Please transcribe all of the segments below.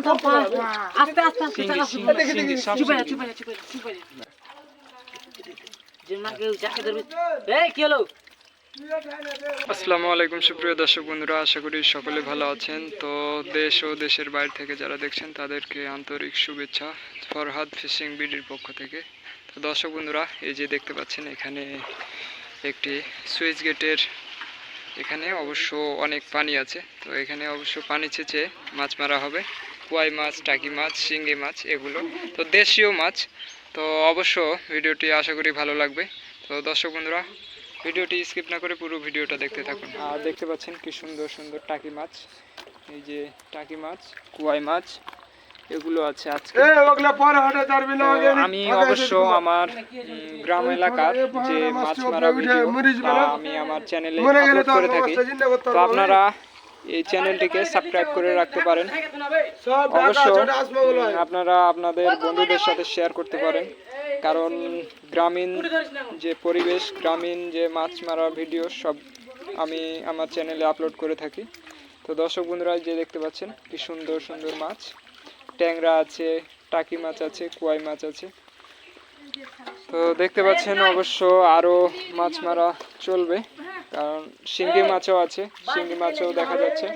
আস্তে আস্তে আস্তে আসসালামু আলাইকুম সুপ্রিয় দর্শক বন্ধুরা, আশা করি সকলে ভালো আছেন। তো দেশ ও দেশের বাইরে থেকে যারা দেখছেন তাদেরকে আন্তরিক শুভেচ্ছা ফরহাদ ফিশিং বিডির পক্ষ থেকে। তো দর্শক বন্ধুরা, এই যে দেখতে পাচ্ছেন এখানে একটি সুইচ গেটের এখানে অবশ্য অনেক পানি আছে। তো এখানে অবশ্য পানি ছেঁচে মাছ মারা হবে, কোয়াই মাছ, টাকি মাছ, শিঙ্গি মাছ, এগুলো তো দেশীয় মাছ। তো অবশ্য ভিডিওটি আশা করি ভালো লাগবে। তো দর্শক বন্ধুরা, ভিডিওটি স্কিপ না করে পুরো ভিডিওটা দেখতে থাকুন। আর দেখতে পাচ্ছেন কি সুন্দর সুন্দর টাকি মাছ, এই যে টাকি মাছ, কোয়াই মাছ, এগুলো আছে আজকে। আমি অবশ্য আমার গ্রাম এলাকার যে মাছ মারা ভিডিও আমি আমার চ্যানেলে আপলোড করে থাকি। তো আপনারা এই চ্যানেলটিকে সাবস্ক্রাইব করে রাখতে পারেন। অবশ্য আপনারা আপনাদের বন্ধুদের সাথে শেয়ার করতে পারেন, কারণ গ্রামীণ যে পরিবেশ, গ্রামীণ যে মাছ মারা ভিডিও সব আমি আমার চ্যানেলে আপলোড করে থাকি। তো দর্শক বন্ধুরা, যে দেখতে পাচ্ছেন কি সুন্দর সুন্দর মাছ, ট্যাংরা আছে, টাকি মাছ আছে, কোয়াই মাছ আছে। তো দেখতে পাচ্ছেন অবশ্য আরও মাছ মারা চলবে, কারণ শিঙ্গি মাছও আছে, শিঙ্গি মাছও দেখা যাচ্ছে।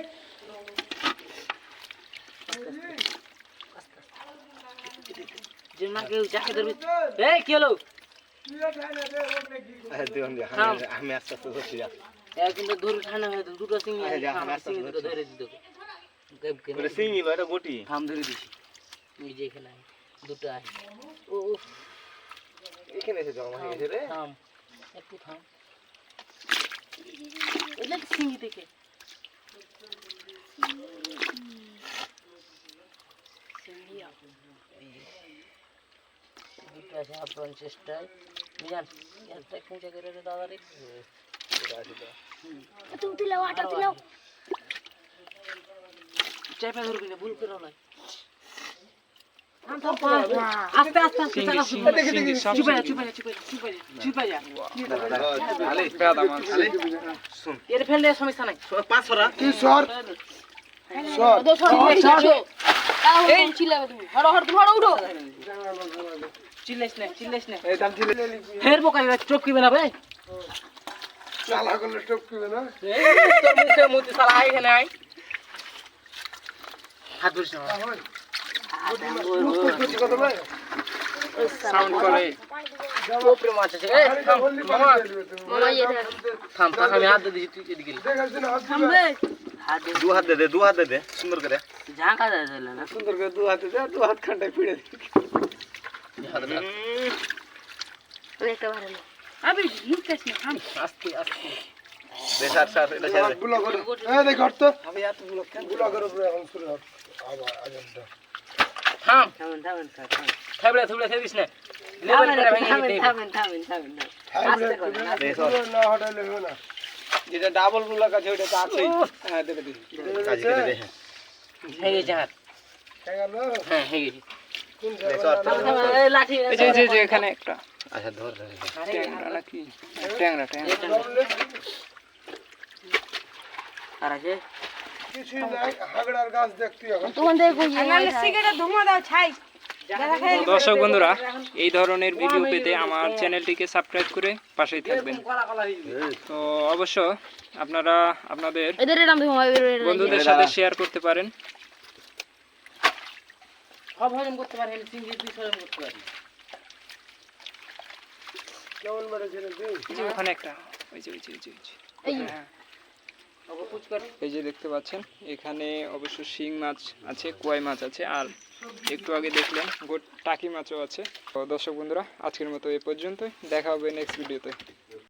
চেষ্টায় দাদা রে তুমি দিলাও আটা দিলাও চাপা ধরবি না, ভুল করে নয়। আস্তে আস্তে আস্তে এর ফেললে সমস্যা নাই। সাউন্ড করে ওপরে মাছ আছে। আমি হাত দিয়ে দিচ্ছি, তুই এদিকে দু হাত দে দে সুন্দর করে ঝাঁকা দেয় না, সুন্দর করে দু হাতে দে, দু হাত খানটায় পিড়ে দে। আস্তে আস্তে যেটা ডাবল গুলাক আছে ওইটা তো আছেই। হ্যাঁ দেখে দেখি হয়ে গেছে হাত। হ্যাঁ হয়ে গেছে। লাঠি যে এখানে একটা। আচ্ছা ধর ট্যাংরা নাকি? ট্যাংরা আর আছে কিছু নাই, হাগড়ার গাছ দেখতে হবে। তোমাদের সিগারেট ধুমা দাও ছাই। দর্শক বন্ধুরা, এই ধরনের ভিডিও পেতে আমার চ্যানেলটিকে সাবস্ক্রাইব করে পাশেই থাকবেন। তো অবশ্য আপনারা আপনাদের বন্ধুদের সাথে শেয়ার করতে পারেন। সব হজম করতে পারেন, চিংড়ি পিস হজম করতে পারেন। কেমন বড় ছিল তুই? ওখানে একটা ওই যে এই যে দেখতে পাচ্ছেন এখানে অবশ্য শিং মাছ আছে, কোয়াই মাছ আছে, আর একটু আগে দেখলেন টাকি মাছও আছে। তো দর্শক বন্ধুরা, আজকের মতো এই পর্যন্তই, দেখা হবে নেক্সট ভিডিওতে।